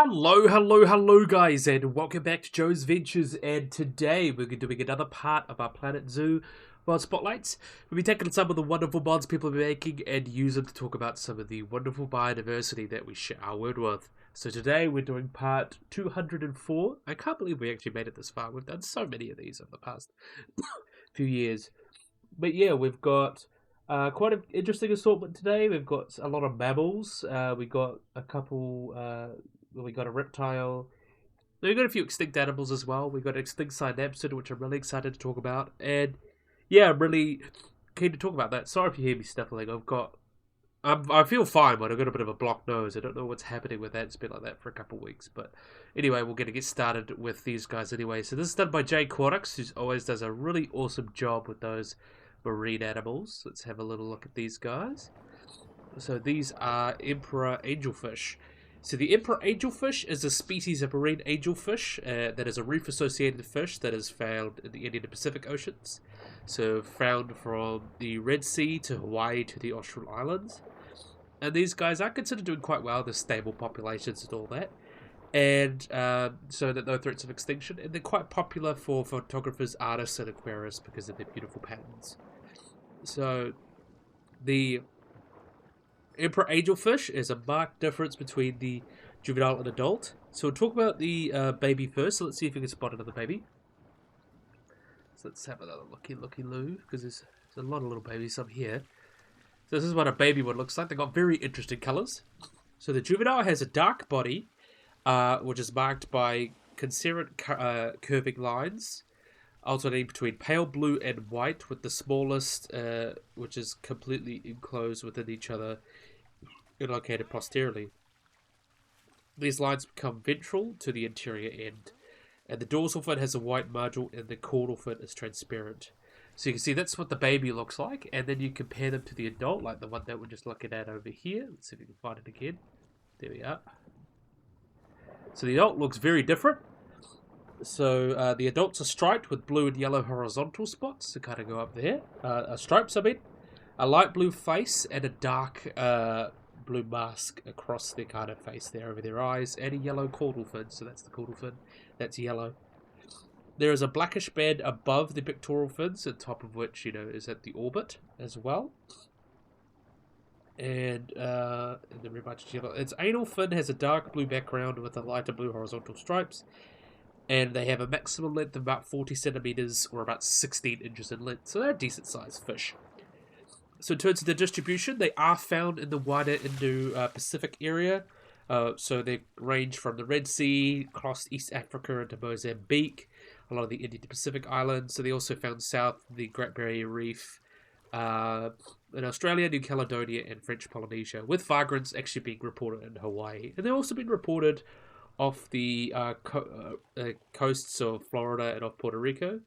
Hello, guys, and welcome back to Joe's Ventures. And today we're doing another part of our Planet Zoo World Spotlights. We'll be taking some of the wonderful mods people are making and use them to talk about some of the wonderful biodiversity that we share our world with. So today we're doing part 204. I can't believe we actually made it this far. We've done so many of these over the past few years. But yeah, we've got quite an interesting assortment today. We've got a lot of mammals. We got a couple. We got a reptile. We got a few extinct animals as well. We got an extinct synapsid, which I'm really excited to talk about. And yeah, I'm really keen to talk about that. Sorry if you hear me sniffling. I feel fine, but I've got a bit of a blocked nose. I don't know what's happening with that. It's been like that for a couple of weeks. But anyway, we're going to get started with these guys anyway. So this is done by Jackal, who always does a really awesome job with those marine animals. Let's have a little look at these guys. So these are Emperor Angelfish. So the Emperor Angelfish is a species of marine angelfish that is a reef-associated fish that is found in the Indian and Pacific Oceans. So found from the Red Sea to Hawaii to the Austral Islands. And these guys are considered doing quite well. They're stable populations and all that. And so that no threats of extinction. And they're quite popular for photographers, artists, and aquarists because of their beautiful patterns. So the Emperor Angelfish is a marked difference between the juvenile and adult. So we'll talk about the baby first. So let's see if we can spot another baby. So let's have another looky-loo, because there's a lot of little babies up here. So this is what a baby one looks like. They've got very interesting colours. So the juvenile has a dark body, which is marked by concurrent curving lines, alternating between pale blue and white, with the smallest, which is completely enclosed within each other and located posteriorly. These lines become ventral to the anterior end, and the dorsal fin has a white margin and the caudal fin is transparent. So you can see that's what the baby looks like, and then you compare them to the adult, like the one that we're just looking at over here. Let's see if we can find it again. There we are. So the adult looks very different. So the adults are striped with blue and yellow horizontal spots to kind of go up there. Stripes, I mean. A light blue face and a dark blue mask across their kind of face there over their eyes. And a yellow caudal fin. So that's the caudal fin. That's yellow. There is a blackish band above the pectoral fins, the top of which, is at the orbit as well. And the very much yellow. Its anal fin has a dark blue background with a lighter blue horizontal stripes. And they have a maximum length of about 40 centimeters or about 16 inches in length. So they're a decent sized fish. So in terms of the distribution, they are found in the wider Indo-Pacific area. So they range from the Red Sea, across East Africa into Mozambique, a lot of the Indian Pacific islands. So they also found south the Great Barrier Reef, in Australia, New Caledonia, and French Polynesia, with vagrants actually being reported in Hawaii. And they've also been reported off the coasts of Florida and off Puerto Rico,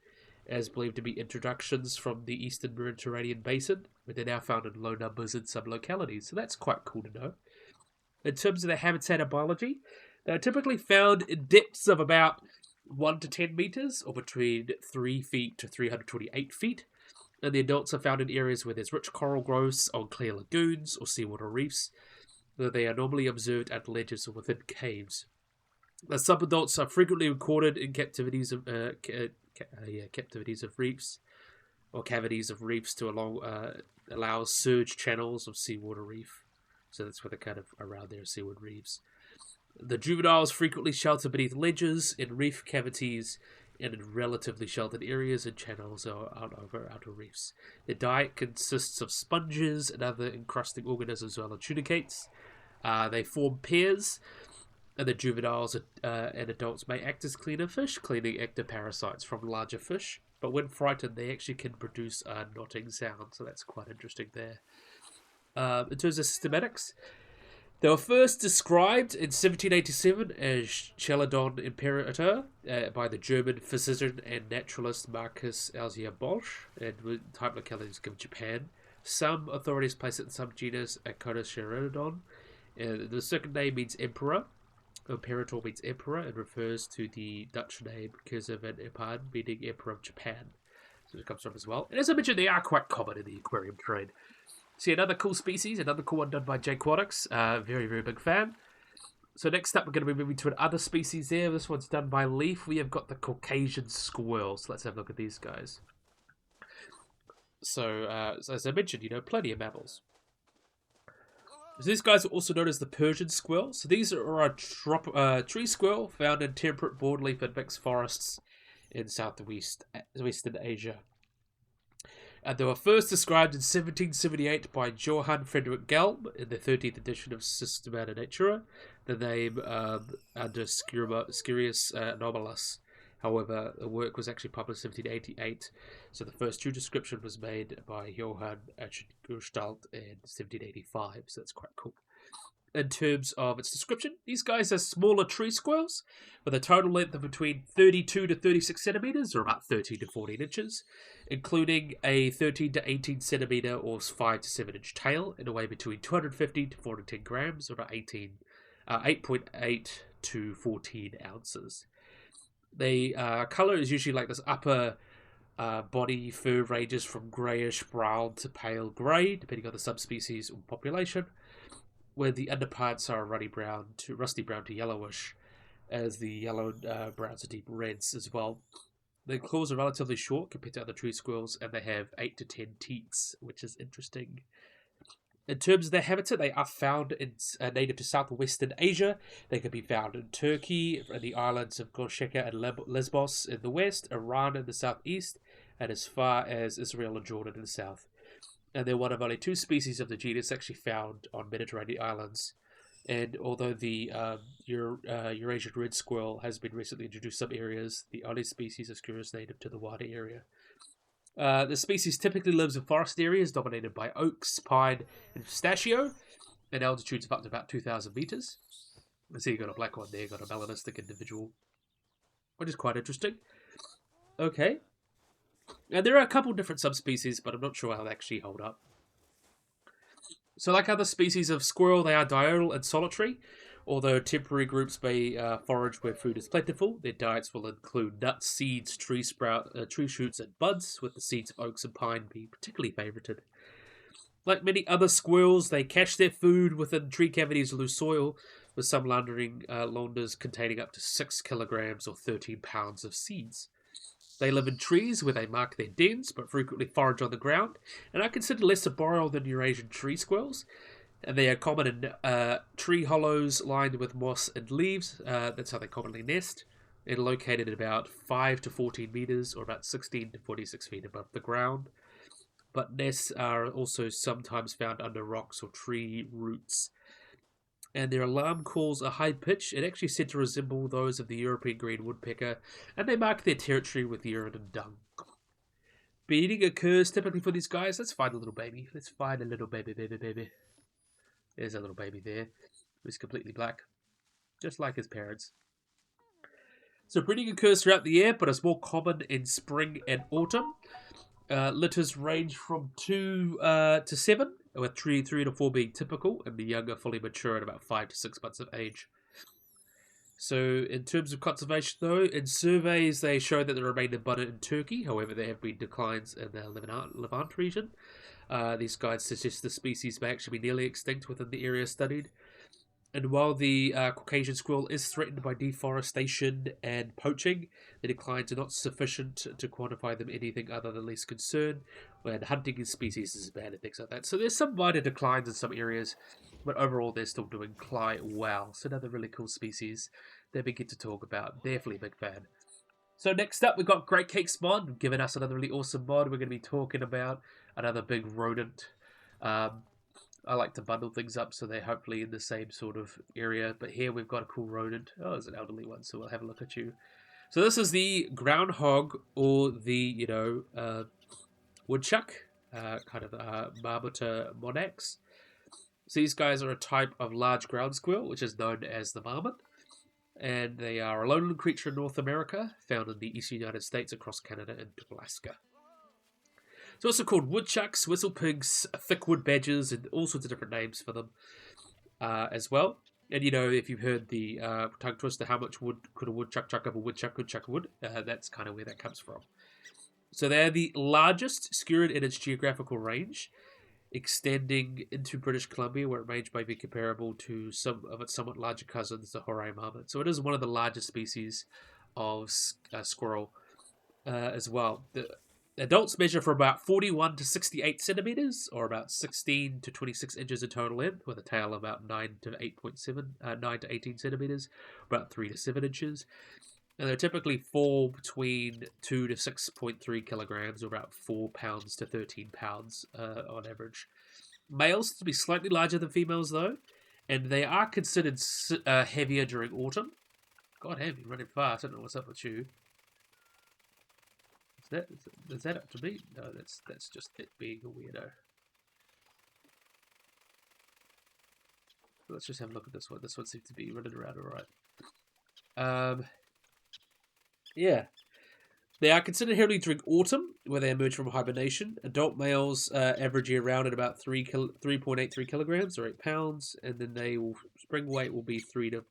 as believed to be introductions from the eastern Mediterranean basin, but they're now found in low numbers in some localities. So that's quite cool to know. In terms of their habitat and biology, they're typically found in depths of about 1 to 10 meters, or between 3 feet to 328 feet. And the adults are found in areas where there's rich coral growths on clear lagoons or seawater reefs. They are normally observed at ledges or within caves. The subadults are frequently recorded in cavities of reefs, or cavities of reefs to allow surge channels of seawater reef. So that's where they're kind of around there, seawater reefs. The juveniles frequently shelter beneath ledges, in reef cavities, and in relatively sheltered areas and channels or over outer reefs. Their diet consists of sponges and other encrusting organisms as well as tunicates. They form pairs, and the juveniles and adults may act as cleaner fish, cleaning ectoparasites from larger fish. But when frightened, they actually can produce a knotting sound, so that's quite interesting there. In terms of systematics, they were first described in 1787 as Chelidon imperator by the German physician and naturalist Marcus Elzevir Bosch, and type localities of Japan. Some authorities place it in some genus Aconocerodon, and the second name means emperor. Imperator means emperor and refers to the Dutch name Keizer van Japan, meaning emperor of Japan. So it comes from as well. And as I mentioned, they are quite common in the aquarium trade. See, another cool species, another cool one done by Jake Aquatics. Very, very big fan. So next up, we're going to be moving to another species there. This one's done by Leaf. We have got the Caucasian squirrel. So let's have a look at these guys. So, as I mentioned, plenty of mammals. So these guys are also known as the Persian squirrel. So these are a tree squirrel found in temperate broadleaf and mixed forests in Western Asia. And they were first described in 1778 by Johann Friedrich Gelb in the 13th edition of Systemata Naturae, the name under Sciurus Anomalus. However, the work was actually published in 1788, so the first true description was made by Johann Gestalt in 1785, so that's quite cool. In terms of its description, these guys are smaller tree squirrels with a total length of between 32 to 36 centimeters, or about 13 to 14 inches, including a 13 to 18 centimeter or 5 to 7 inch tail, and a weight between 250 to 410 grams, or about 8.8 to 14 ounces. The colour is usually like this upper body fur ranges from greyish brown to pale grey, depending on the subspecies or population, where the underparts are rusty brown to yellowish, as the yellow browns are deep reds as well. Their claws are relatively short compared to other tree squirrels, and they have 8 to 10 teats, which is interesting. In terms of their habitat, they are found in native to southwestern Asia. They can be found in Turkey, in the islands of Corsica and Lesbos in the west, Iran in the southeast, and as far as Israel and Jordan in the south. And they're one of only 2 species of the genus actually found on Mediterranean islands. And although the Eurasian red squirrel has been recently introduced to some areas, the only species is curious native to the wider area. The species typically lives in forest areas dominated by oaks, pine, and pistachio, at altitudes of up to about 2,000 meters. So you've got a black one there, got a melanistic individual, which is quite interesting. Okay. And there are a couple different subspecies, but I'm not sure how they actually hold up. So like other species of squirrel, they are diurnal and solitary. Although temporary groups may forage where food is plentiful, their diets will include nuts, seeds, tree shoots, and buds, with the seeds of oaks and pine being particularly favoured. Like many other squirrels, they cache their food within tree cavities or loose soil, with some landers containing up to 6 kilograms or 13 pounds of seeds. They live in trees where they mark their dens, but frequently forage on the ground, and are considered less arboreal than Eurasian tree squirrels. And they are common in tree hollows lined with moss and leaves. That's how they commonly nest. And located at about 5 to 14 meters, or about 16 to 46 feet above the ground. But nests are also sometimes found under rocks or tree roots. And their alarm calls are high-pitched and actually said to resemble those of the European green woodpecker, and they mark their territory with urine and dung. Beating occurs typically for these guys. Let's find a little baby. Let's find a little baby. There's a little baby there, who's completely black, just like his parents. So breeding occurs throughout the year, but is more common in spring and autumn. Litters range from 2 to 7, with 3 to 4 being typical, and the young are fully mature at about 5 to 6 months of age. So in terms of conservation, though, in surveys they show that they remain abundant in Turkey. However, there have been declines in the Levant region. These guides suggest the species may actually be nearly extinct within the area studied. And while the Caucasian squirrel is threatened by deforestation and poaching, the declines are not sufficient to quantify them anything other than least concern, when hunting in species is bad and things like that. So there's some minor declines in some areas, but overall they're still doing quite well. So another really cool species that we get to talk about. Definitely a big fan. So next up, we've got Great Cakes Mod, giving us another really awesome mod. We're going to be talking about another big rodent. I like to bundle things up so they're hopefully in the same sort of area. But here we've got a cool rodent. Oh, it's an elderly one, so we'll have a look at you. So this is the Groundhog, or the, woodchuck, kind of Marmota monax. So these guys are a type of large ground squirrel, which is known as the marmot. And they are a lowland creature in North America, found in the eastern United States across Canada and Alaska. It's also called woodchucks, whistlepigs, thickwood badgers, and all sorts of different names for them as well. And if you've heard the tongue twister, how much wood could a woodchuck chuck up a woodchuck could chuck a wood, that's kind of where that comes from. So they're the largest skewered in its geographical range, extending into British Columbia, where it range may be comparable to some of its somewhat larger cousins, the horay marmot. So it is one of the largest species of squirrel as well. The adults measure from about 41 to 68 centimeters, or about 16 to 26 inches in total length, with a tail of about 9 to 9 to 18 centimeters, about 3 to 7 inches. And they typically fall between 2 to 6.3 kilograms, or about 4 pounds to 13 pounds on average. Males tend to be slightly larger than females, though, and they are considered heavier during autumn. God, damn, you're running fast. I don't know what's up with you. Is that up to me? No, that's just it being a weirdo. Let's just have a look at this one. This one seems to be running around alright. Yeah. They are considered heavily during autumn, where they emerge from hibernation. Adult males average year round at about 3.83 kilograms, or 8 pounds, and then spring weight will be 3 to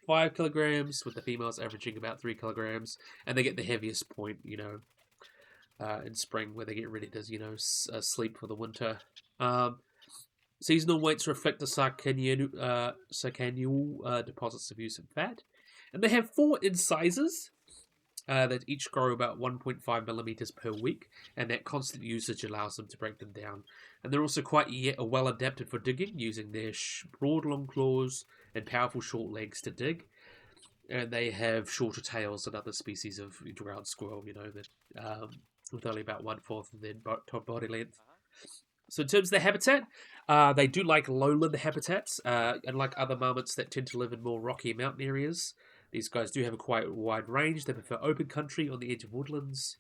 5 kilograms, with the females averaging about 3 kilograms, and they get the heaviest point, in spring, where they get ready to, sleep for the winter. Seasonal weights reflect the sarcanial deposits of use of fat, and they have 4 incisors that each grow about 1.5 millimeters per week, and that constant usage allows them to break them down. And they're also quite well adapted for digging, using their broad long claws and powerful short legs to dig. And they have shorter tails than other species of ground squirrel, that with only about 1/4 of their body length. So in terms of their habitat, they do like lowland habitats, unlike other marmots that tend to live in more rocky mountain areas. These guys do have a quite wide range. They prefer open country on the edge of woodlands,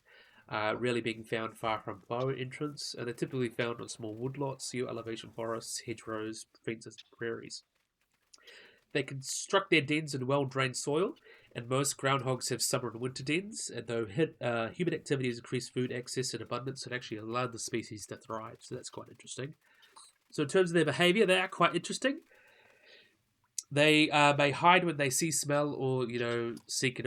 rarely being found far from fire entrance, and they're typically found on small woodlots, elevation forests, hedgerows, fences, and prairies. They construct their dens in well-drained soil, and most groundhogs have summer and winter dens, and though human activity has increased food access and abundance, it actually allowed the species to thrive, so that's quite interesting. So in terms of their behaviour, they are quite interesting. They may hide when they see, smell, or seek and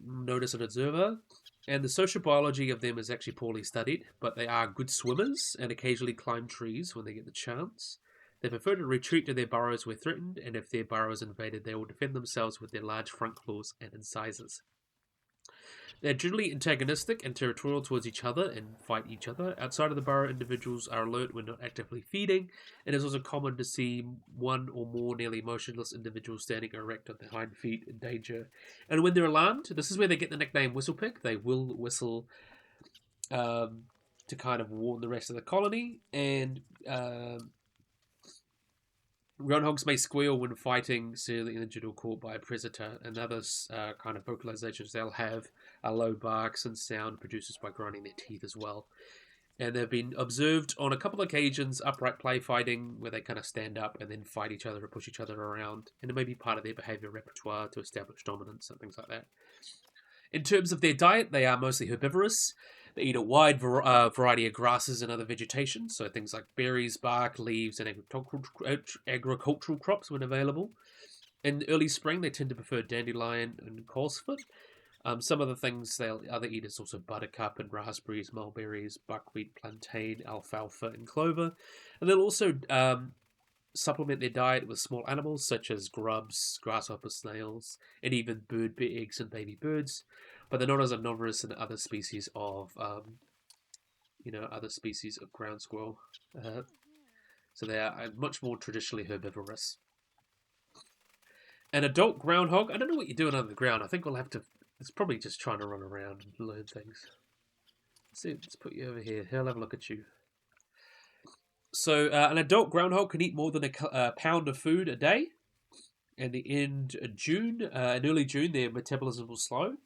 notice an observer. And the social biology of them is actually poorly studied, but they are good swimmers and occasionally climb trees when they get the chance. They prefer to retreat to their burrows where threatened, and if their burrow is invaded, they will defend themselves with their large front claws and incisors. They're generally antagonistic and territorial towards each other and fight each other. Outside of the burrow, individuals are alert when not actively feeding, and it is also common to see one or more nearly motionless individuals standing erect on their hind feet in danger. And when they're alarmed, this is where they get the nickname whistlepig. They will whistle to kind of warn the rest of the colony, and groundhogs may squeal when fighting, severely injured or caught by a predator, and other kind of vocalizations they'll have are low barks and sound produced by grinding their teeth as well. And they've been observed on a couple of occasions upright play fighting, where they kind of stand up and then fight each other or push each other around, and it may be part of their behavior repertoire to establish dominance and things like that. In terms of their diet, they are mostly herbivorous. They eat a wide variety of grasses and other vegetation, so things like berries, bark, leaves, and agricultural crops when available. In early spring, they tend to prefer dandelion and coltsfoot. Some of the things they'll other eat is also buttercup and raspberries, mulberries, buckwheat, plantain, alfalfa, and clover. And they'll also supplement their diet with small animals such as grubs, grasshoppers, snails, and even bird eggs and baby birds. But they're not as omnivorous as other species of, ground squirrel. So they are much more traditionally herbivorous. An adult groundhog, I don't know what you're doing under the ground. I think we'll have to. It's probably just trying to run around and learn things. Let's put you over here. I'll have a look at you. So an adult groundhog can eat more than a pound of food a day. And in early June, their metabolism will slow,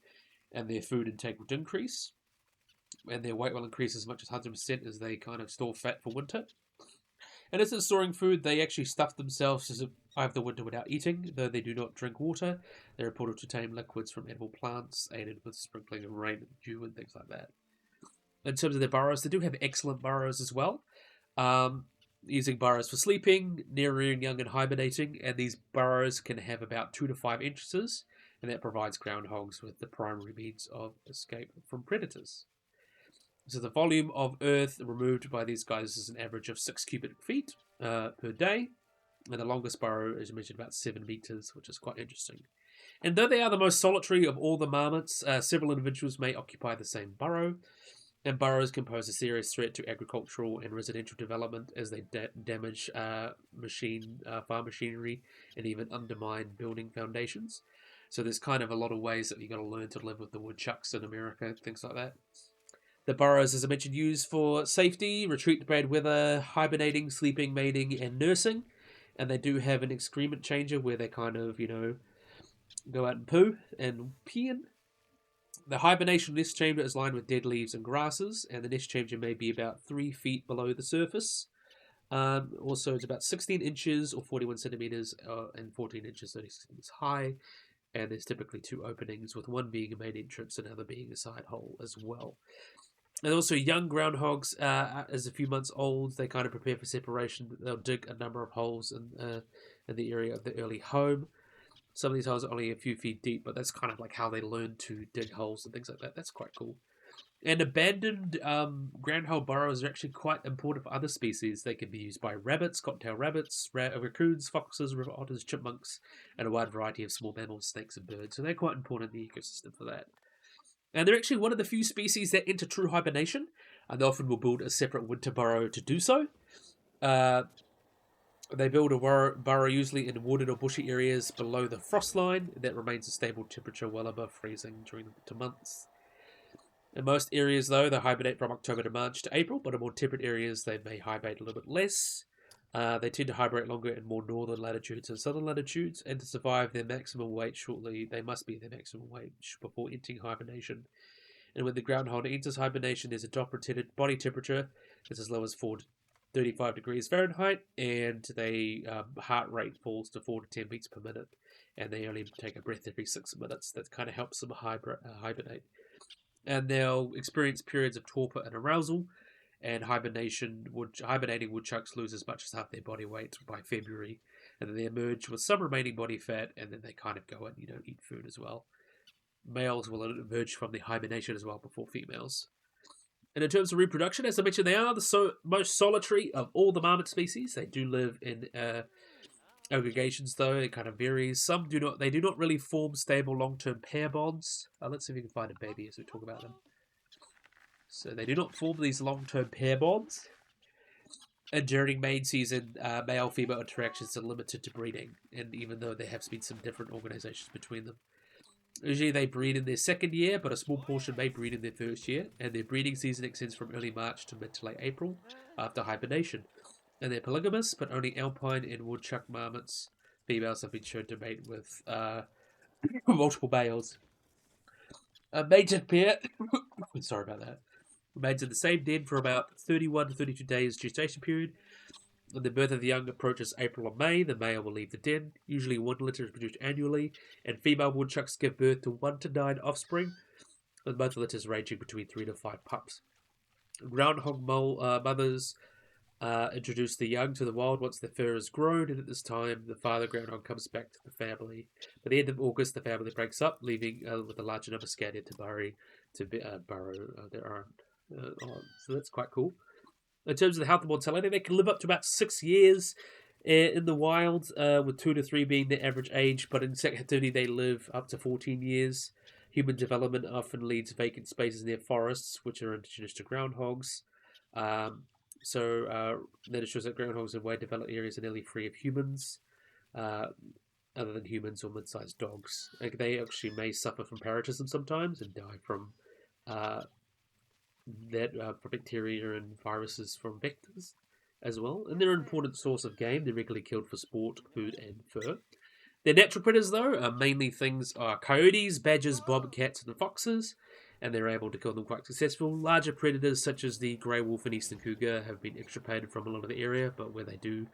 and their food intake will increase, and their weight will increase as much as 100% as they kind of store fat for winter. And as they're storing food, they actually stuff themselves to survive the winter without eating, though they do not drink water. They're reported to tame liquids from edible plants, aided with sprinkling of rain and dew and things like that. In terms of their burrows, they do have excellent burrows as well. Using burrows for sleeping, rearing young and hibernating, and these burrows can have about 2 to 5 inches, and that provides groundhogs with the primary means of escape from predators. So the volume of earth removed by these guys is an average of 6 cubic feet per day. And the longest burrow is measured about 7 meters, which is quite interesting. And though they are the most solitary of all the marmots, several individuals may occupy the same burrow. And burrows can pose a serious threat to agricultural and residential development as they damage farm machinery and even undermine building foundations. So there's kind of a lot of ways that you've got to learn to live with the woodchucks in America, things like that. The burrows, as I mentioned, used for safety, retreat to bad weather, hibernating, sleeping, mating, and nursing. And they do have an excrement changer where they kind of, go out and poo and pee in. The hibernation nest chamber is lined with dead leaves and grasses, and the nest chamber may be about 3 feet below the surface. Also, it's about 16 inches or 41 centimeters and 14 inches, 30 centimeters high. And there's typically 2 openings, with one being a main entrance and the other being a side hole as well. And also, young groundhogs, as a few months old, they kind of prepare for separation. They'll dig a number of holes in the area of the early home. Some of these holes are only a few feet deep, but that's kind of like how they learn to dig holes and things like that. That's quite cool. And abandoned groundhog burrows are actually quite important for other species. They can be used by rabbits, cottontail rabbits, raccoons, foxes, river otters, chipmunks, and a wide variety of small mammals, snakes, and birds. So they're quite important in the ecosystem for that. And they're actually one of the few species that enter true hibernation, and they often will build a separate winter burrow to do so. They build a burrow usually in wooded or bushy areas below the frost line that remains a stable temperature well above freezing during the winter months. In most areas, though, they hibernate from October to March to April, but in more temperate areas, they may hibernate a little bit less. They tend to hibernate longer in more northern latitudes and southern latitudes, and to survive their maximum weight shortly, they must be their maximum weight before entering hibernation. And when the groundhog enters hibernation, there's a top-rated body temperature that's as low as 35 degrees Fahrenheit, and their heart rate falls to 4 to 10 beats per minute, and they only take a breath every 6 minutes. That kind of helps them hibernate. And they'll experience periods of torpor and arousal, and hibernating woodchucks lose as much as half their body weight by February, and then they emerge with some remaining body fat, and then they kind of go and eat food as well. Males will emerge from the hibernation as well before females. And in terms of reproduction, as I mentioned, they are the most solitary of all the marmot species. They do live in aggregations, though. It kind of varies. Some do not. They do not really form stable long-term pair bonds. Let's see if we can find a baby as we talk about them. So they do not form these long-term pair bonds. And during main season, male-female interactions are limited to breeding. And even though there have been some different organizations between them. Usually they breed in their second year, but a small portion may breed in their first year. And their breeding season extends from early March to mid to late April after hibernation. And they're polygamous, but only alpine and woodchuck marmots females have been shown to mate with multiple males. A mated pair, sorry about that, remains in the same den for about 31 to 32 days gestation period. When the birth of the young approaches April or May, the male will leave the den. Usually 1 litter is produced annually, and female woodchucks give birth to 1 to 9 offspring, with both litters ranging between 3 to 5 pups. Groundhog mothers introduce the young to the wild once their fur is grown, and at this time the father groundhog comes back to the family. By the end of August, the family breaks up, leaving with a larger number scattered to burrow their own. So that's quite cool. In terms of the health and mortality, they can live up to about 6 years in the wild, with 2 to 3 being the average age, but in captivity they live up to 14 years. Human development often leads vacant spaces near forests, which are indigenous to groundhogs. So that shows that groundhogs in well-developed areas are nearly free of humans, other than humans or mid-sized dogs. Like, they actually may suffer from parasitism sometimes and die from for bacteria and viruses from vectors as well. And they're an important source of game. They're regularly killed for sport, food, and fur. Their natural predators, though, are mainly things coyotes, badgers, bobcats, and foxes, and they're able to kill them quite successful. Larger predators, such as the grey wolf and eastern cougar, have been extirpated from a lot of the area, but where they do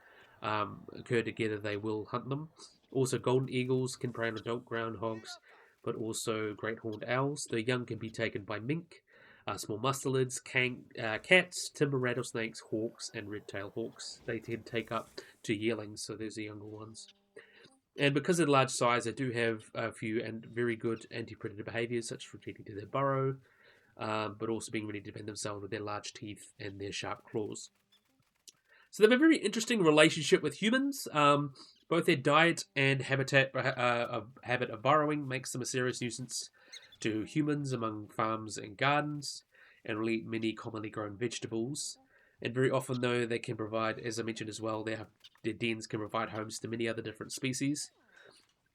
occur together, they will hunt them. Also, golden eagles can prey on adult groundhogs, but also great horned owls. The young can be taken by mink, small mustelids, cats, timber rattlesnakes, hawks, and red-tailed hawks. They tend to take up to yearlings, so there's the younger ones. And because of the large size, they do have a few and very good anti-predator behaviours, such as retreating to their burrow, but also being ready to defend themselves with their large teeth and their sharp claws. So they have a very interesting relationship with humans. Both their diet and habit of burrowing makes them a serious nuisance to humans among farms and gardens, and will eat many commonly grown vegetables. And very often, though, they can provide, as I mentioned as well, their dens can provide homes to many other different species,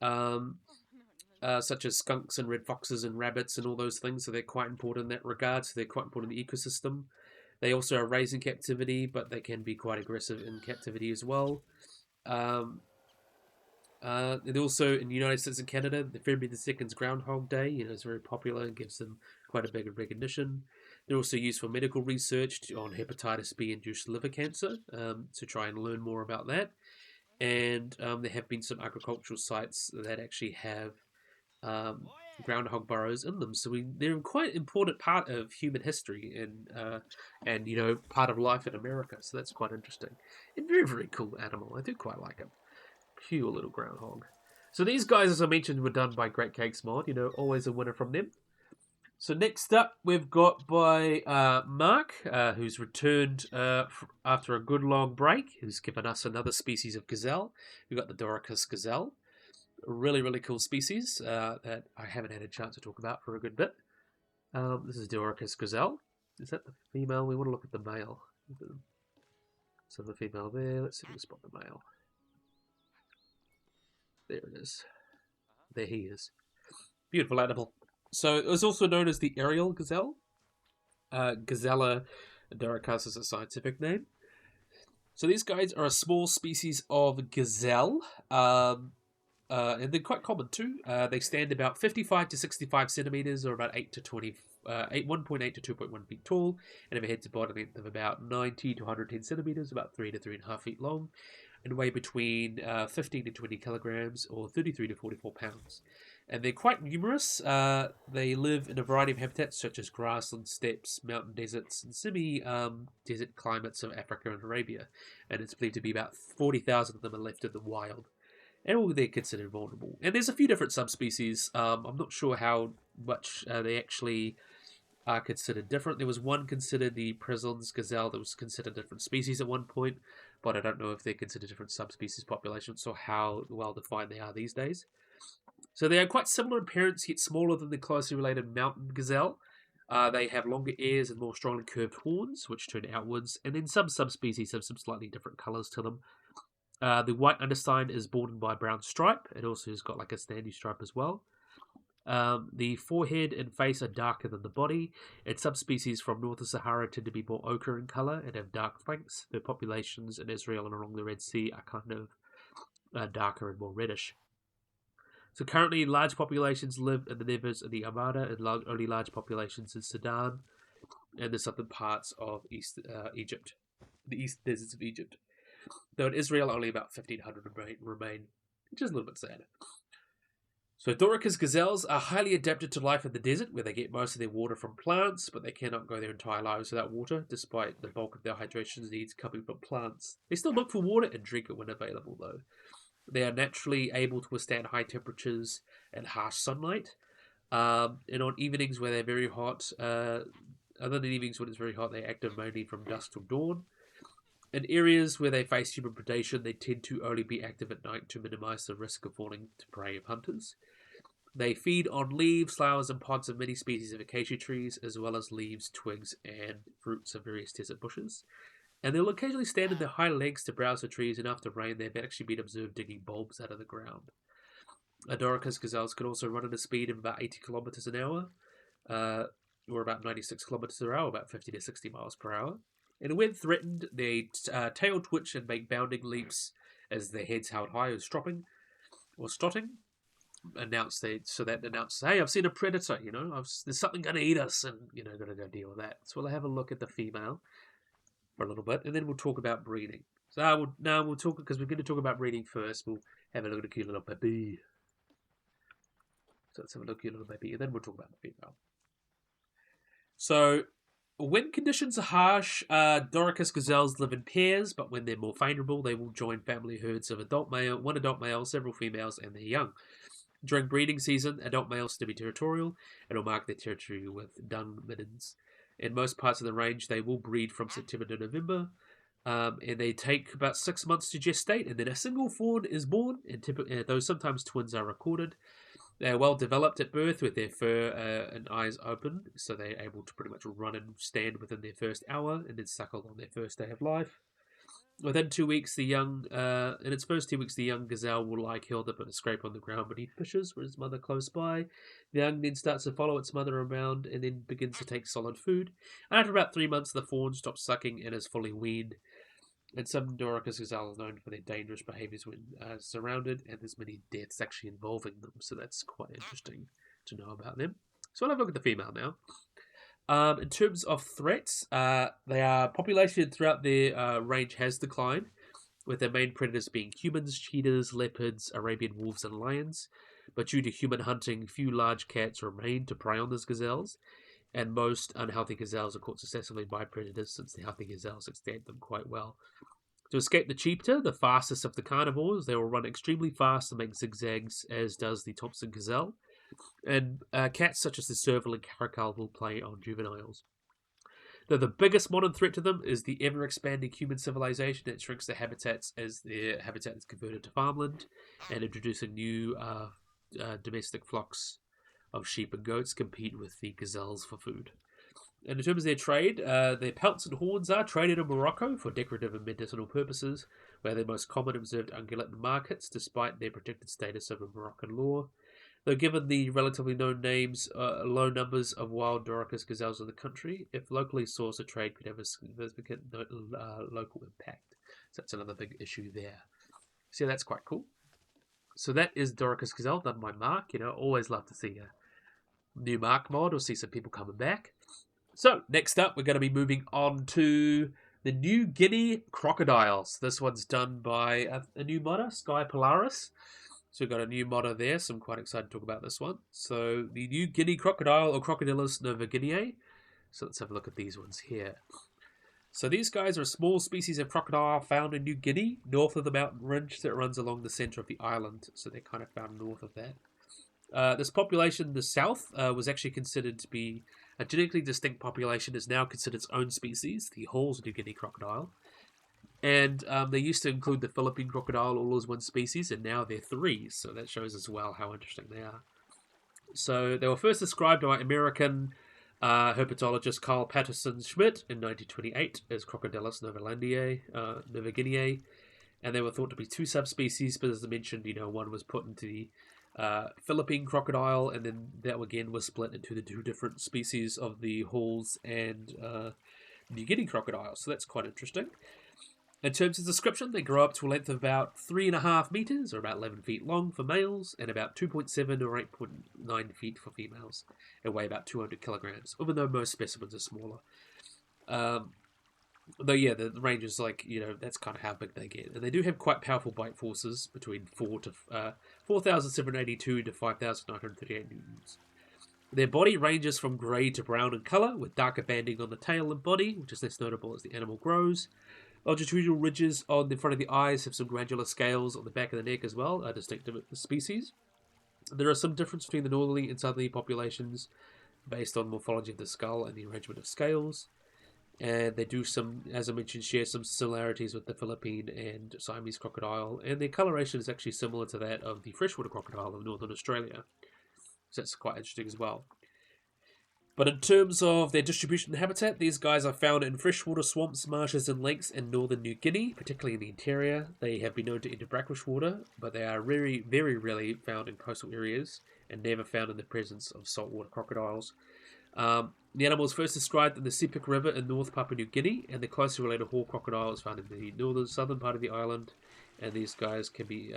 such as skunks and red foxes and rabbits and all those things. So they're quite important in that regard. So they're quite important in the ecosystem. They also are raised in captivity, but they can be quite aggressive in captivity as well. And also in the United States and Canada, the February the 2nd's Groundhog Day, is very popular and gives them quite a big recognition. They're also used for medical research on hepatitis B-induced liver cancer, to try and learn more about that. And there have been some agricultural sites that actually have groundhog burrows in them, so they're a quite important part of human history and part of life in America. So that's quite interesting and very, very cool animal. I do quite like him. Pure little groundhog. So these guys, as I mentioned, were done by Great Cakes Mod. Always a winner from them. So next up, we've got by Mark, who's returned after a good long break, who's given us another species of gazelle. We've got the Dorcals gazelle. A really, really cool species that I haven't had a chance to talk about for a good bit. This is Dorcals gazelle. Is that the female? We want to look at the male. So the female there. Let's see if we can spot the male. There it is. There he is. Beautiful animal. So it was also known as the aerial gazelle. Gazella dorcas is a scientific name. So these guys are a small species of gazelle. And they're quite common too. They stand about 55 to 65 centimeters, or about 1.8 to 2.1 feet tall, and have a head to body length of about 90 to 110 centimeters, about 3 to 3.5 feet long, and weigh between 15 to 20 kilograms, or 33 to 44 pounds. And they're quite numerous. They live in a variety of habitats such as grassland, steppes, mountain deserts, and semi-desert climates of Africa and Arabia. And it's believed to be about 40,000 of them are left in the wild. And all they're considered vulnerable. And there's a few different subspecies. I'm not sure how much they actually are considered different. There was one considered the Prezon's gazelle that was considered a different species at one point, but I don't know if they're considered different subspecies populations or how well defined they are these days. So they are quite similar in appearance, yet smaller than the closely related mountain gazelle. They have longer ears and more strongly curved horns, which turn outwards, and then some subspecies have some slightly different colours to them. The white underside is bordered by a brown stripe. It also has got like a sandy stripe as well. The forehead and face are darker than the body, and subspecies from north of Sahara tend to be more ochre in colour and have dark flanks. The populations in Israel and along the Red Sea are kind of darker and more reddish. So currently large populations live in the deserts of the Armada, and only large populations in Sudan and the southern parts of East Egypt, the east deserts of Egypt. Though in Israel only about 1,500 remain, which is a little bit sad. So Dorcas gazelles are highly adapted to life in the desert, where they get most of their water from plants, but they cannot go their entire lives without water, despite the bulk of their hydration needs coming from plants. They still look for water and drink it when available, though. They are naturally able to withstand high temperatures and harsh sunlight. And on evenings where they're very hot, other than evenings when it's very hot, they're active mainly from dusk till dawn. In areas where they face human predation, they tend to only be active at night to minimize the risk of falling to prey of hunters. They feed on leaves, flowers, and pods of many species of acacia trees, as well as leaves, twigs, and fruits of various desert bushes. And they'll occasionally stand on their hind legs to browse the trees, and after rain, they've actually been observed digging bulbs out of the ground. Dorcas gazelles can also run at a speed of about 80 kilometers an hour, or about 96 kilometers per hour, about 50 to 60 miles per hour. And when threatened, they tail twitch and make bounding leaps as their heads held high, or strotting. So that announces, hey, I've seen a predator, there's something going to eat us, and, going to go deal with that. So we'll have a look at the female for a little bit, and then we'll talk about breeding. So we'll talk, because we're going to talk about breeding first. We'll have a look at a cute little baby. So let's have a look at a cute little baby, and then we'll talk about the female. So when conditions are harsh, Dorcas gazelles live in pairs, but when they're more favourable, they will join family herds of one adult male, several females, and their young. During breeding season, adult males to be territorial and will mark their territory with dung middens. In most parts of the range, they will breed from September to November, and they take about 6 months to gestate, and then a single fawn is born, and though sometimes twins are recorded. They are well developed at birth with their fur and eyes open, so they're able to pretty much run and stand within their first hour, and then suckle on their first day of life. Within 2 weeks, in its first 2 weeks, the young gazelle will lie curled up in a scrape on the ground beneath bushes with its mother close by. The young then starts to follow its mother around and then begins to take solid food. And after about 3 months, the fawn stops sucking and is fully weaned. And some Dorcas gazelles are known for their dangerous behaviours when surrounded, and there's many deaths actually involving them, so that's quite interesting to know about them. So I'll have a look at the female now. In terms of threats, their population throughout their range has declined, with their main predators being humans, cheetahs, leopards, Arabian wolves, and lions. But due to human hunting, few large cats remain to prey on these gazelles, and most unhealthy gazelles are caught successfully by predators since the healthy gazelles escape them quite well. To escape the cheetah, the fastest of the carnivores, they will run extremely fast and make zigzags, as does the Thompson gazelle. And cats such as the serval and caracal will prey on juveniles. Though the biggest modern threat to them is the ever-expanding human civilization that shrinks their habitats as their habitat is converted to farmland, and introducing new domestic flocks of sheep and goats compete with the gazelles for food. And in terms of their trade, their pelts and horns are traded in Morocco for decorative and medicinal purposes, where they're most common observed ungulate in markets, despite their protected status under Moroccan law. Though given the relatively known names, low numbers of wild Dorcas gazelles in the country, if locally sourced, a trade could have a significant local impact. So that's another big issue there. So that's quite cool. So that is Dorcas gazelle done by Mark. Always love to see a new Mark mod or see some people coming back. So next up, we're going to be moving on to the New Guinea crocodiles. This one's done by a new modder, Sky Polaris. So we've got a new modder there, so I'm quite excited to talk about this one. So the New Guinea crocodile, or Crocodilus novaguineae. So let's have a look at these ones here. So these guys are a small species of crocodile found in New Guinea, north of the mountain ridge that runs along the centre of the island. So they're kind of found north of that. This population in the south was actually considered to be a genetically distinct population, is now considered its own species, the Hall's New Guinea crocodile. And they used to include the Philippine crocodile all as one species, and now they're three, so that shows as well how interesting they are. So they were first described by American herpetologist Carl Patterson Schmidt in 1928 as Crocodilus novaguineae, and they were thought to be two subspecies, but as I mentioned, one was put into the Philippine crocodile, and then that again was split into the two different species of the Hall's and New Guinea crocodile, so that's quite interesting. In terms of description, they grow up to a length of about 3.5 meters, or about 11 feet long for males, and about 2.7 or 8.9 feet for females, and weigh about 200 kilograms, even though most specimens are smaller. Though, yeah, the range is that's kind of how big they get. And they do have quite powerful bite forces, between 4,782 to 5,938 newtons. Their body ranges from grey to brown in colour, with darker banding on the tail and body, which is less notable as the animal grows. Longitudinal ridges on the front of the eyes have some granular scales on the back of the neck as well, distinctive of the species. There are some differences between the northerly and southerly populations based on morphology of the skull and the arrangement of scales. And they do as I mentioned, share some similarities with the Philippine and Siamese crocodile, and their coloration is actually similar to that of the freshwater crocodile of northern Australia. So that's quite interesting as well. But in terms of their distribution and habitat, these guys are found in freshwater swamps, marshes, and lakes in northern New Guinea, particularly in the interior. They have been known to enter brackish water, but they are very, very rarely found in coastal areas and never found in the presence of saltwater crocodiles. The animal was first described in the Sepik River in North Papua New Guinea, and the closely related hall crocodile is found in the southern part of the island. And these guys can be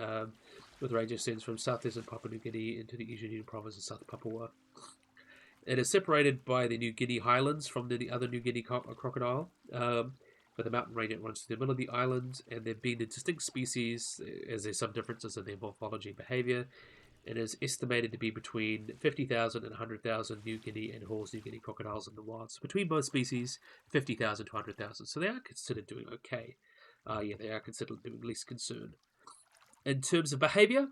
with range extends from southeastern Papua New Guinea into the Eastern Union Province of South Papua. It is separated by the New Guinea highlands from the other New Guinea crocodile, with the mountain range that runs through the middle of the island, and they've been a distinct species as there's some differences in their morphology and behaviour. It is estimated to be between 50,000 and 100,000 New Guinea and Hall's New Guinea crocodiles in the wild. So between both species, 50,000 to 100,000. So they are considered doing okay. They are considered doing least concern. In terms of behaviour,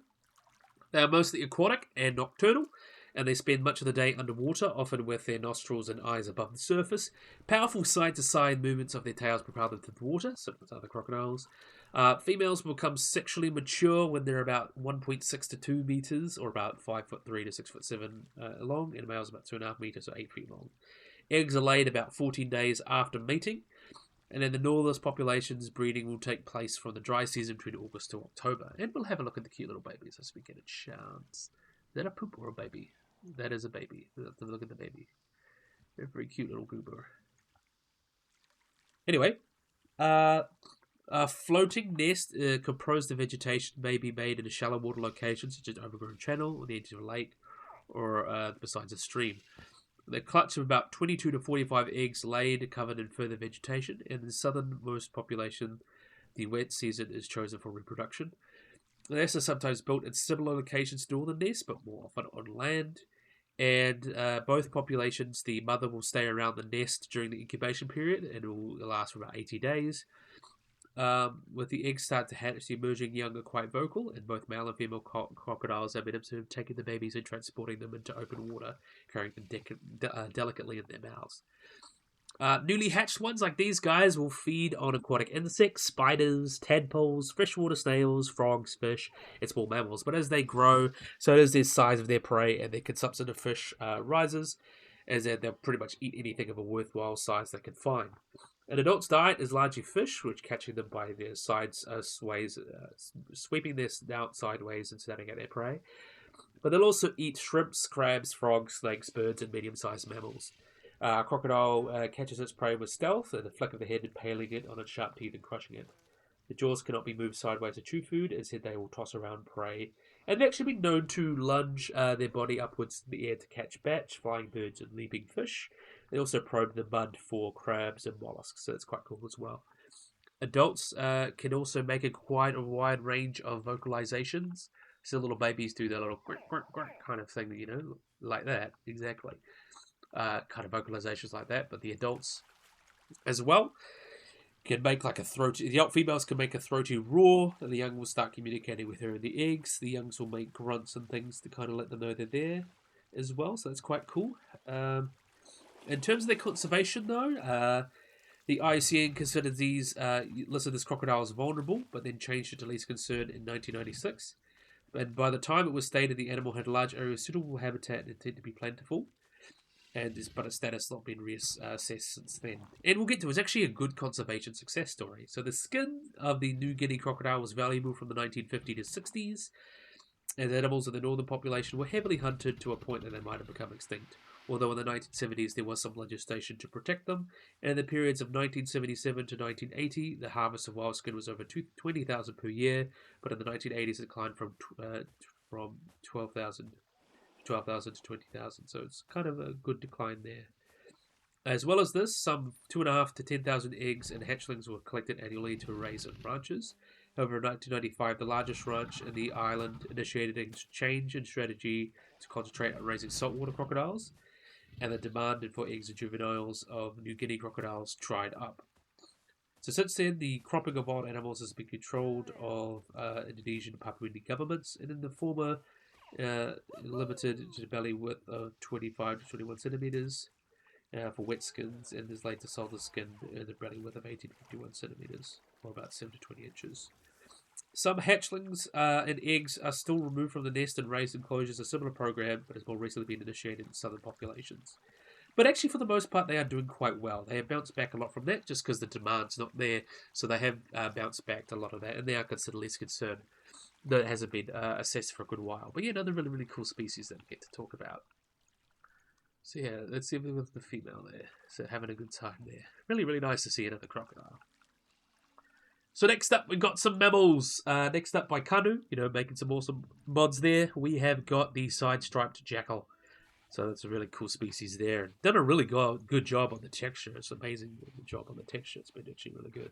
They are mostly aquatic and nocturnal, and they spend much of the day underwater, often with their nostrils and eyes above the surface. Powerful side-to-side movements of their tails propel them through the water, similar to other crocodiles. Females will become sexually mature when they're about 1.6 to 2 meters, or about 5'3" to 6'7" long, and males about 2.5 meters, or 8 feet long. Eggs are laid about 14 days after mating, and in the northern populations, breeding will take place from the dry season between August to October. And we'll have a look at the cute little babies as we get a chance. Is that a poop or a baby? That is a baby. We'll have to look at the baby. They're a very cute little pooper. Anyway, a floating nest composed of vegetation may be made in a shallow water location, such as an overgrown channel or the edge of a lake, or besides a stream. The clutch of about 22 to 45 eggs laid, covered in further vegetation. In the southernmost population, the wet season is chosen for reproduction. The nests are sometimes built in similar locations to northern nests, but more often on land. And both populations, the mother will stay around the nest during the incubation period, and it will last for about 80 days. With the eggs start to hatch, the emerging young are quite vocal, and both male and female crocodiles have been observed taking the babies and transporting them into open water, carrying them delicately in their mouths. Newly hatched ones like these guys will feed on aquatic insects, spiders, tadpoles, freshwater snails, frogs, fish, and small mammals. But as they grow, so does the size of their prey, and their consumption of fish rises, as they'll pretty much eat anything of a worthwhile size they can find. An adult's diet is largely fish, which catching them by their sides sweeping their snout sideways and snapping at their prey. But they'll also eat shrimps, crabs, frogs, snakes, birds, and medium-sized mammals. Crocodile catches its prey with stealth and a flick of the head, impaling it on its sharp teeth and crushing it. The jaws cannot be moved sideways to chew food, instead they will toss around prey, and they've actually been known to lunge their body upwards in the air to catch bats, flying birds, and leaping fish. They also probe the mud for crabs and mollusks, so it's quite cool as well. Adults can also make quite a wide range of vocalizations. So little babies do their little quack, quack, quack kind of thing, like that, exactly. Kind of vocalizations like that, but the adults as well can make like a throaty. The adult females can make a throaty roar, and the young will start communicating with her in the eggs. The youngs will make grunts and things to kind of let them know they're there as well, so that's quite cool. In terms of their conservation, though, the IUCN considered listed this crocodile as vulnerable, but then changed it to least concern in 1996. And by the time it was stated the animal had large areas of suitable habitat and intended to be plentiful, but its status has not been reassessed since then. And we'll get to it. It's actually a good conservation success story. So the skin of the New Guinea crocodile was valuable from the 1950s to 60s, and animals in the northern population were heavily hunted to a point that they might have become extinct. Although in the 1970s there was some legislation to protect them, and in the periods of 1977 to 1980, the harvest of wild skin was over 20,000 per year, but in the 1980s it declined from 12,000 to 20,000, so it's kind of a good decline there. As well as this, some 2.5 to 10,000 eggs and hatchlings were collected annually to raise on ranches. However, in 1995, the largest ranch in the island initiated a change in strategy to concentrate on raising saltwater crocodiles, and the demand for eggs and juveniles of New Guinea crocodiles dried up. So since then, the cropping of wild animals has been controlled of Indonesian and Papua New Guinea governments, and in the former, limited to the belly width of 25 to 21 centimeters for wet skins, and is later sold the skin in the belly width of 18 to 51 centimeters, or about 7 to 20 inches. Some hatchlings and eggs are still removed from the nest and raised in enclosures. A similar program, but has more recently been initiated in southern populations. But actually, for the most part, they are doing quite well. They have bounced back a lot from that, just because the demand's not there. So they have bounced back a lot of that, and they are considered less concerned. Though it hasn't been assessed for a good while. But yeah, another really, really cool species that we get to talk about. So yeah, let's see with the female there. So having a good time there. Really, really nice to see another crocodile. So next up, we've got some mammals. Next up by Kanu, making some awesome mods there. We have got the side-striped jackal. So that's a really cool species there. Done a really good job on the texture. It's amazing the job on the texture. It's been actually really good.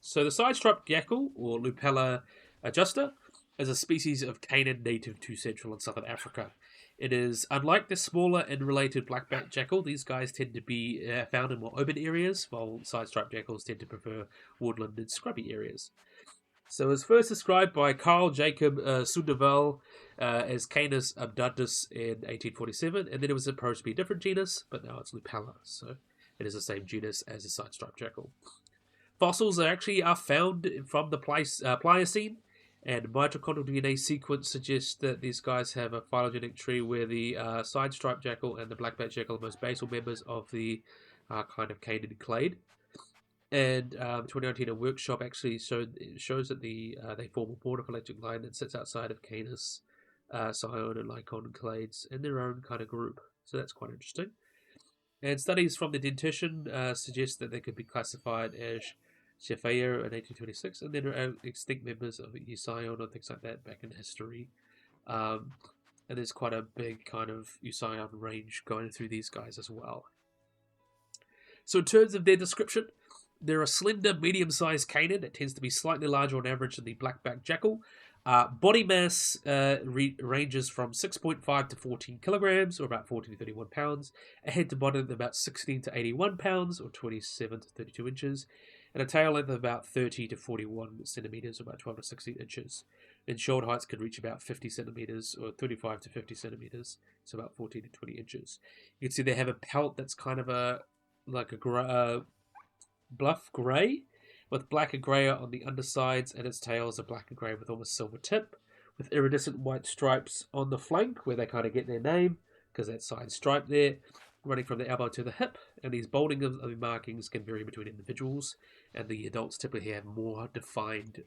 So the side-striped jackal, or Lupella ajusta, is a species of canine native to Central and Southern Africa. It is, unlike the smaller and related black-backed jackal, these guys tend to be found in more open areas, while side-striped jackals tend to prefer woodland and scrubby areas. So it was first described by Carl Jacob Sundervall as Canis abductus in 1847, and then it was supposed to be a different genus, but now it's Lupella, so it is the same genus as the side-striped jackal. Fossils are found from the Pliocene, and mitochondrial DNA sequence suggests that these guys have a phylogenetic tree where the side-striped jackal and the black-backed jackal are most basal members of the kind of canid clade. And 2019, a workshop actually shows that they form a border phyletic line that sits outside of Canis, Scion, and Lycon clades in their own kind of group. So that's quite interesting. And studies from the dentition suggest that they could be classified as Sheffair in 1826, and then are extinct members of Eucyon or things like that back in history. And there's quite a big kind of Eucyon range going through these guys as well. So in terms of their description, they're a slender, medium-sized canid. It tends to be slightly larger on average than the black-backed jackal. Body mass ranges from 6.5 to 14 kilograms, or about 14 to 31 pounds. A head to body of about 16 to 81 pounds, or 27 to 32 inches. And a tail length of about 30 to 41 centimeters, or about 12 to 16 inches. And shoulder heights can reach about 50 centimeters, or 35 to 50 centimeters, so about 14 to 20 inches. You can see they have a pelt that's kind of a bluff grey, with black and grey on the undersides, and its tails are black and grey with almost silver tip, with iridescent white stripes on the flank, where they kind of get their name, because that side stripe there, running from the elbow to the hip, and these bolding of the markings can vary between individuals, and the adults typically have more defined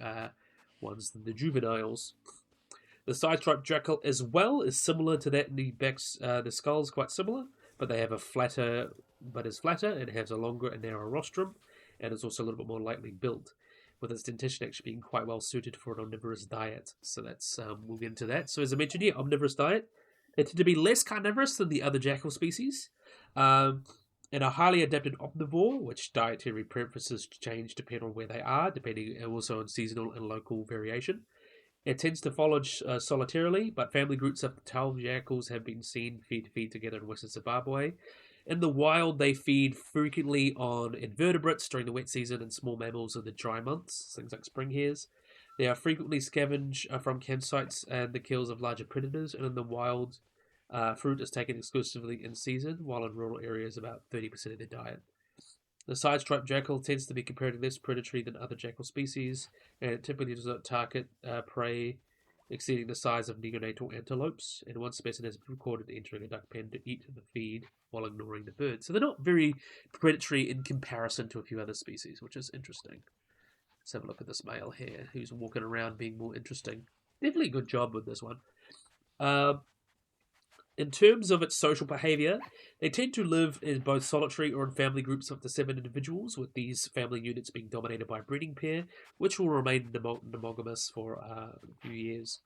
ones than the juveniles. The side-striped jackal as well is similar to that in the backs. The skull is quite similar, but they have a flatter, and it has a longer and narrower rostrum, and is also a little bit more lightly built, with its dentition actually being quite well suited for an omnivorous diet. So that's we'll get into that. So as I mentioned here, omnivorous diet. They tend to be less carnivorous than the other jackal species, and a highly adapted omnivore, which dietary preferences change depending on where they are, depending also on seasonal and local variation. It tends to forage solitarily, but family groups of 12 jackals have been seen feed together in western Zimbabwe. In the wild, they feed frequently on invertebrates during the wet season and small mammals in the dry months, things like spring hares. They are frequently scavenge from campsites and the kills of larger predators, and in the wild, fruit is taken exclusively in season, while in rural areas about 30% of their diet. The side-striped jackal tends to be comparatively less predatory than other jackal species, and it typically does not target prey exceeding the size of neonatal antelopes, and one specimen has been recorded entering a duck pen to eat the feed while ignoring the bird. So they're not very predatory in comparison to a few other species, which is interesting. Let's have a look at this male here, who's walking around being more interesting. Definitely a good job with this one. In terms of its social behaviour, they tend to live in both solitary or in family groups of up to 7 individuals, with these family units being dominated by a breeding pair, which will remain monogamous for a few years.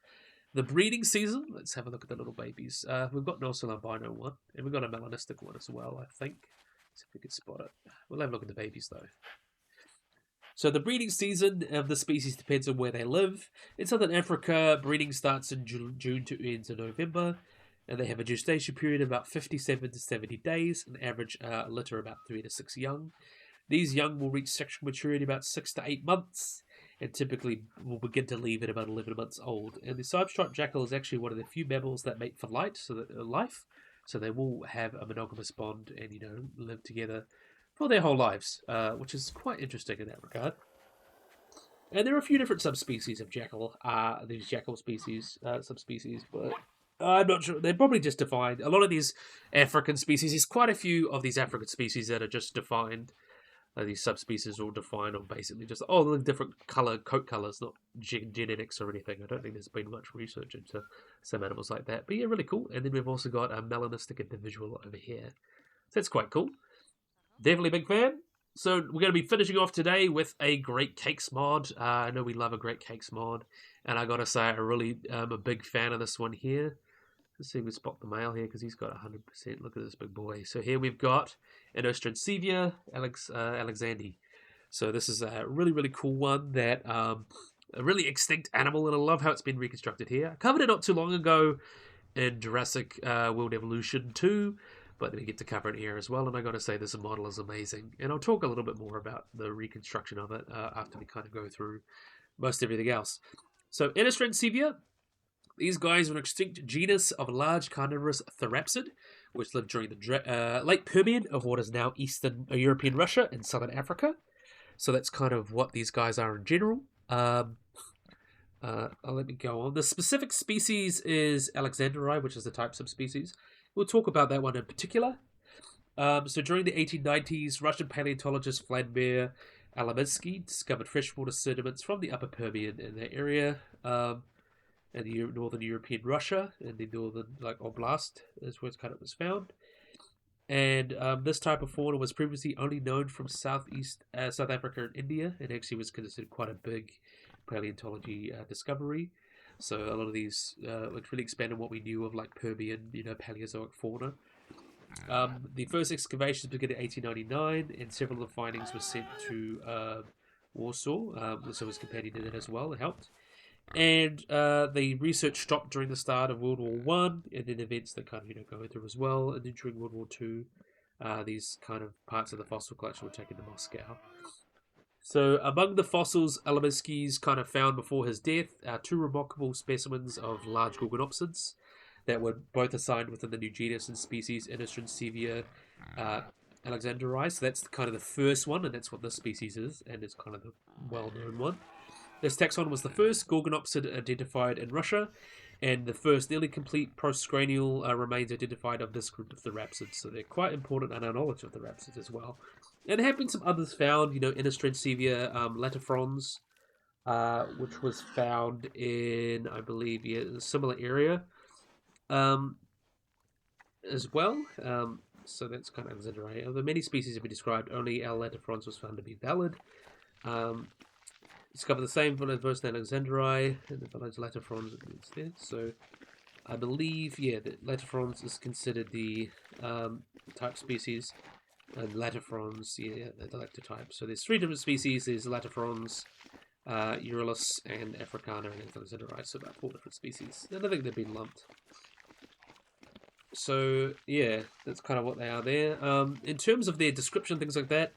The breeding season, let's have a look at the little babies. We've got an also albino one, and we've got a melanistic one as well, I think. See if we can spot it. We'll have a look at the babies, though. So the breeding season of the species depends on where they live. In southern Africa, breeding starts in June to ends in November. And they have a gestation period of about 57 to 70 days, and average litter about 3 to 6 young. These young will reach sexual maturity about 6 to 8 months, and typically will begin to leave at about 11 months old. And the side-striped jackal is actually one of the few mammals that mate for life, so they will have a monogamous bond and live together for their whole lives, which is quite interesting in that regard. And there are a few different subspecies of jackal, these jackal species, subspecies, but I'm not sure. They're probably just defined. A lot of these African species, there's quite a few of these African species that are just defined. These subspecies are all defined on basically just, the different coat colours, not genetics or anything. I don't think there's been much research into some animals like that. But yeah, really cool. And then we've also got a melanistic individual over here. So that's quite cool. Definitely a big fan. So we're going to be finishing off today with a Great Cakes mod. I know we love a Great Cakes mod. And I got to say, I really am a big fan of this one here. Let's see if we spot the male here, because he's got 100%. Look at this big boy. So here we've got Inostrancevia alexandri. So this is a really, really cool one that a really extinct animal, and I love how it's been reconstructed here. I covered it not too long ago in Jurassic World Evolution 2, but then we get to cover it here as well, and I got to say this model is amazing. And I'll talk a little bit more about the reconstruction of it after we kind of go through most everything else. So Inostrancevia, these guys are an extinct genus of large carnivorous therapsid, which lived during the late Permian of what is now Eastern European Russia and Southern Africa. So that's kind of what these guys are in general. Let me go on. The specific species is Alexandrii, which is the type subspecies. We'll talk about that one in particular. So during the 1890s, Russian paleontologist Vladimir Alaminsky discovered freshwater sediments from the Upper Permian in that area, in northern European Russia, in the northern Oblast is where it was found. And this type of fauna was previously only known from South Africa and India, and actually was considered quite a big paleontology discovery. So a lot of these really expanded what we knew of Permian, Paleozoic fauna. The first excavations began in 1899, and several of the findings were sent to Warsaw. So his companion did it as well. It helped. And the research stopped during the start of World War One, and then events that kind of go through as well. And then during World War Two, these kind of parts of the fossil collection were taken to Moscow. So among the fossils Alaminsky's kind of found before his death are two remarkable specimens of large gorgonopsids that were both assigned within the new genus and species Inostrancevia Alexandrii. So that's kind of the first one, and that's what this species is, and it's kind of the well-known one. This taxon was the first gorgonopsid identified in Russia, and the first nearly complete postcranial remains identified of this group of therapsids. So they're quite important in our knowledge of therapsids as well. And there have been some others found, Inostrancevia latifrons, which was found in, I believe, a similar area as well. So that's kind of Alexandria. Although many species have been described, only L. latifrons was found to be valid. Discovered the same village version Alexandrii, and the village latifrons instead. So I believe, that latifrons is considered the type species, and latifrons, the delectotype. So there's three different species. There's latifrons, Euryalus, and Africana, and Alexandrii. So about 4 different species. And I think they've been lumped. So that's kind of what they are there. In terms of their description, things like that,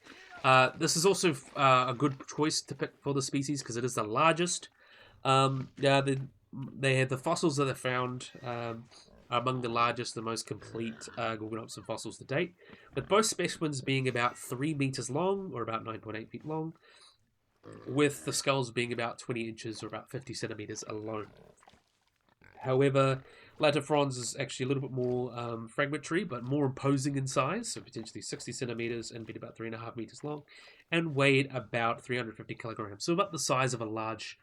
this is also a good choice to pick for the species because it is the largest. They have the fossils that are found are among the largest and most complete gorgonopsid fossils to date, with both specimens being about 3 meters long or about 9.8 feet long, with the skulls being about 20 inches or about 50 centimeters alone. However, latifrons is actually a little bit more fragmentary, but more imposing in size, so potentially 60 centimeters and being about 3.5 meters long, and weighed about 350 kilograms, so about the size of a large,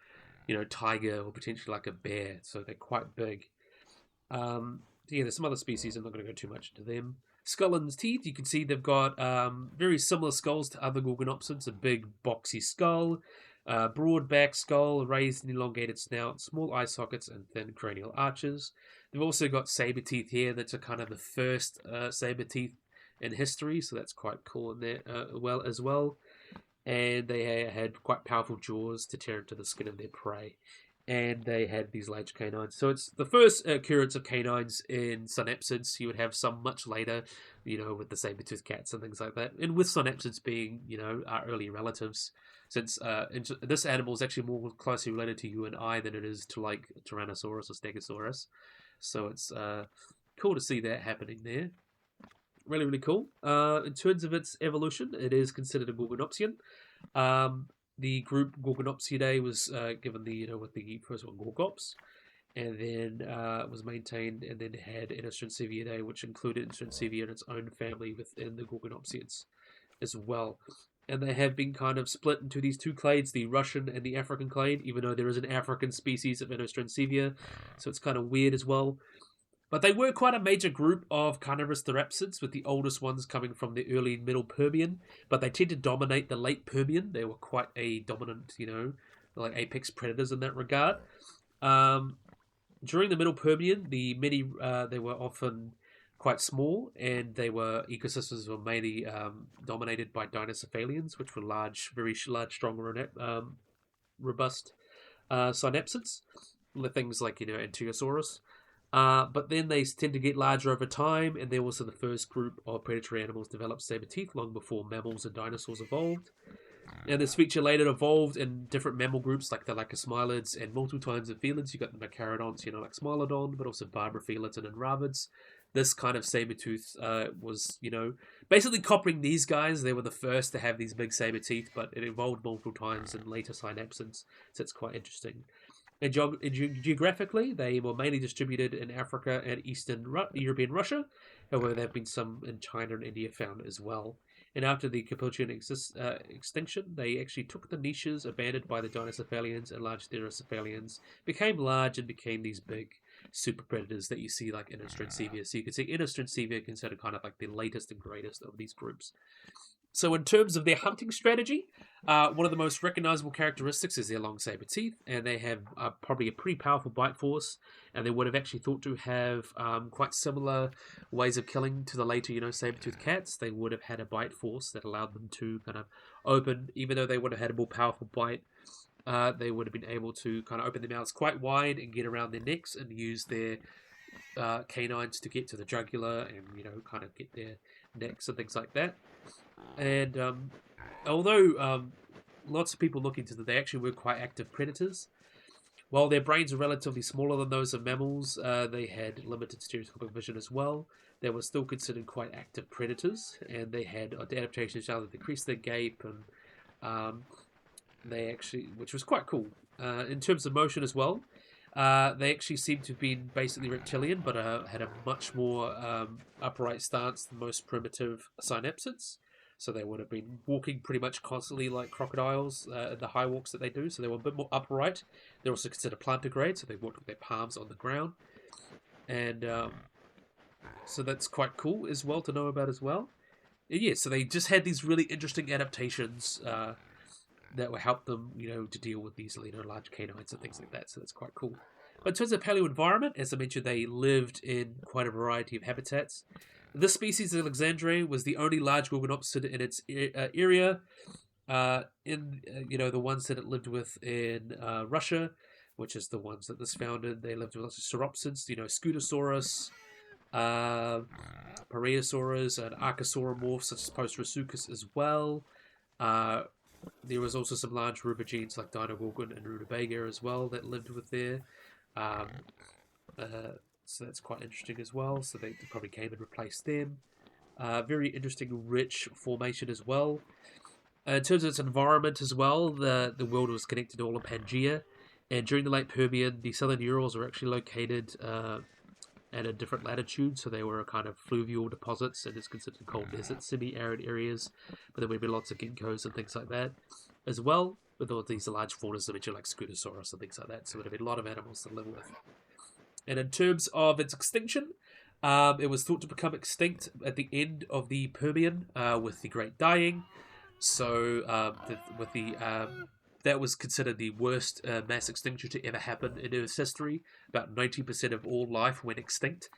tiger or potentially like a bear. So they're quite big. There's some other species. I'm not going to go too much into them. Skull and teeth, you can see they've got very similar skulls to other gorgonopsids. A big boxy skull, broad back skull, raised and elongated snout, small eye sockets, and thin cranial arches. They've also got saber teeth here. That's a kind of the first saber teeth in history, so that's quite cool in there as well. And they had quite powerful jaws to tear into the skin of their prey. And they had these large canines. So it's the first occurrence of canines in synapsids. You would have some much later, with the saber-toothed cats and things like that. And with synapsids being, our early relatives, since this animal is actually more closely related to you and I than it is to like Tyrannosaurus or Stegosaurus. So it's cool to see that happening there. Really, really cool. In terms of its evolution, it is considered a Gorgonopsian. The group Gorgonopsidae was given with the first one Gorgops, and then was maintained, and then had Inostrancevia, which included Inostrancevia and its own family within the Gorgonopsians as well. And they have been kind of split into these two clades, the Russian and the African clade, even though there is an African species of Inostrancevia, so it's kind of weird as well. But they were quite a major group of carnivorous therapsids, with the oldest ones coming from the early and middle Permian, but they tend to dominate the late Permian. They were quite a dominant, apex predators in that regard. During the middle Permian, they were often quite small, and ecosystems were mainly dominated by dinocephalians, which were large, very large, strong, robust synapsids, things like Ankylosaurus. But then they tend to get larger over time, and they're also the first group of predatory animals developed saber teeth long before mammals and dinosaurs evolved. And this feature later evolved in different mammal groups like the Lycosmilids and multiple times in felids. You got the Macarodonts, like Smilodon, but also Barbarafelids and Ravids. This kind of saber-tooth was, basically copying these guys. They were the first to have these big saber teeth, but it evolved multiple times in later synapsids, so it's quite interesting. And geographically, they were mainly distributed in Africa and Eastern European Russia. However, there have been some in China and India found as well. And after the Capuchin extinction, they actually took the niches abandoned by the Dinocephalians and large Therocephalians, became large and became these big super predators that you see like Inostrancevia. So you can see Inostrancevia considered kind of like the latest and greatest of these groups. So in terms of their hunting strategy, one of the most recognizable characteristics is their long saber teeth, and they have probably a pretty powerful bite force, and they would have actually thought to have quite similar ways of killing to the later, saber-toothed cats. They would have had a bite force that allowed them to kind of open, even though they would have had a more powerful bite, they would have been able to kind of open their mouths quite wide and get around their necks and use their canines to get to the jugular and, kind of get their necks and things like that. And although lots of people look into that, they actually were quite active predators. While their brains are relatively smaller than those of mammals, they had limited stereoscopic vision as well. They were still considered quite active predators, and they had adaptations that decreased their gape, and they actually, which was quite cool. In terms of motion as well, they actually seem to have been basically reptilian, but had a much more upright stance than most primitive synapsids. So they would have been walking pretty much constantly like crocodiles, the high walks that they do. So they were a bit more upright. They're also considered plantigrade, so they walked with their palms on the ground. And so that's quite cool as well to know about as well. And yeah, so they just had these really interesting adaptations that will help them, to deal with these, large canines and things like that. So that's quite cool. But in terms of paleo environment, as I mentioned, they lived in quite a variety of habitats. This species, Alexandre, was the only large gorgonopsid in its area. The ones that it lived with in Russia, which is the ones that this founded, they lived with lots of sauropsids, Scutosaurus, Paraeosaurus, and Archosauromorphs such as Posterasuchus as well. There was also some large rubigenes like Dinogorgon and Rutabaga as well that lived with there. So that's quite interesting as well. So they probably came and replaced them. Very interesting, rich formation as well. In terms of its environment as well, the world was connected all in Pangaea. And during the late Permian, the southern Urals were actually located at a different latitude. So they were a kind of fluvial deposits, and it's considered cold desert, semi-arid areas. But there would be lots of ginkgos and things like that as well. With all these large faunas, like Scutosaurus and things like that. So there would have been a lot of animals to live with. And in terms of its extinction, it was thought to become extinct at the end of the Permian with the Great Dying. So that was considered the worst mass extinction to ever happen in Earth's history. About 90% of all life went extinct.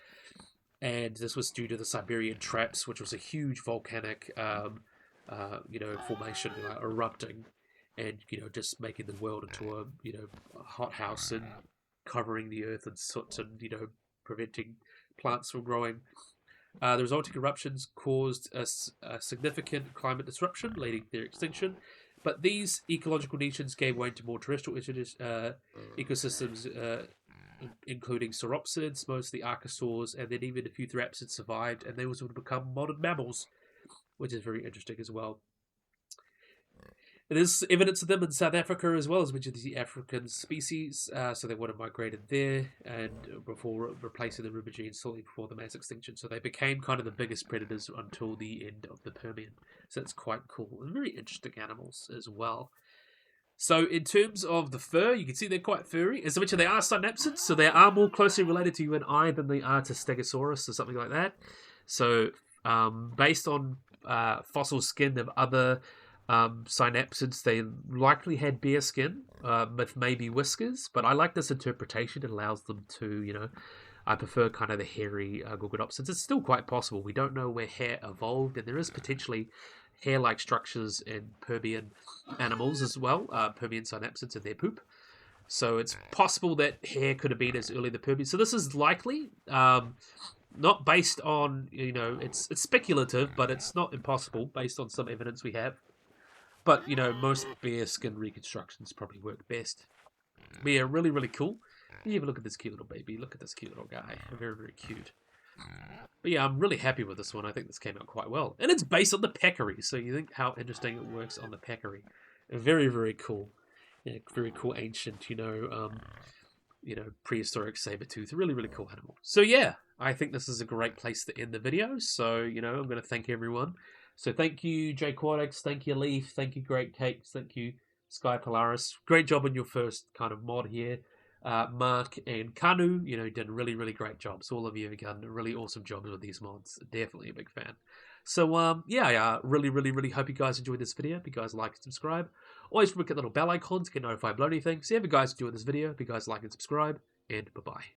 And this was due to the Siberian Traps, which was a huge volcanic formation erupting and, just making the world into a, hothouse and covering the earth in soot and, preventing plants from growing. The resulting eruptions caused a significant climate disruption, leading to their extinction. But these ecological niches gave way to more terrestrial ecosystems, including sauropsids, mostly archosaurs, and then even a few therapsids survived, and they also would become modern mammals, which is very interesting as well. There's evidence of them in South Africa as well, as which of the African species, so they would have migrated there and before replacing the rubigenes shortly before the mass extinction. So they became kind of the biggest predators until the end of the Permian. So that's quite cool and very interesting animals as well. So in terms of the fur, you can see they're quite furry. As I mentioned, they are synapsids, so they are more closely related to you and I than they are to Stegosaurus or something like that. So based on fossil skin of other synapsids, they likely had bare skin with maybe whiskers, but I like this interpretation. It allows them to, I prefer kind of the hairy gorgonopsids. It's still quite possible. We don't know where hair evolved, and there is potentially hair-like structures in Permian animals as well, Permian synapsids in their poop. So it's possible that hair could have been as early as the Permian. So this is likely, not based on, it's speculative, but it's not impossible based on some evidence we have. But, you know, most bear skin reconstructions probably work best. But yeah, really, really cool. You have a look at this cute little baby. Look at this cute little guy. Very, very cute. But yeah, I'm really happy with this one. I think this came out quite well. And it's based on the peccary, so you think how interesting it works on the peccary. Very, very cool. Yeah, very cool ancient, prehistoric saber-tooth. Really, really cool animal. So yeah, I think this is a great place to end the video. So, I'm going to thank everyone. So thank you, J Quadix. Thank you, Leaf. Thank you, Great Cakes. Thank you, Sky Polaris. Great job on your first kind of mod here. Mark and Kanu, did a really, really great job. So all of you have done a really awesome job with these mods. Definitely a big fan. So, I really, really, really hope you guys enjoyed this video. If you guys like and subscribe. Always look at little bell icons to get notified about anything. So, if you guys enjoyed this video, if you guys like and subscribe, and bye-bye.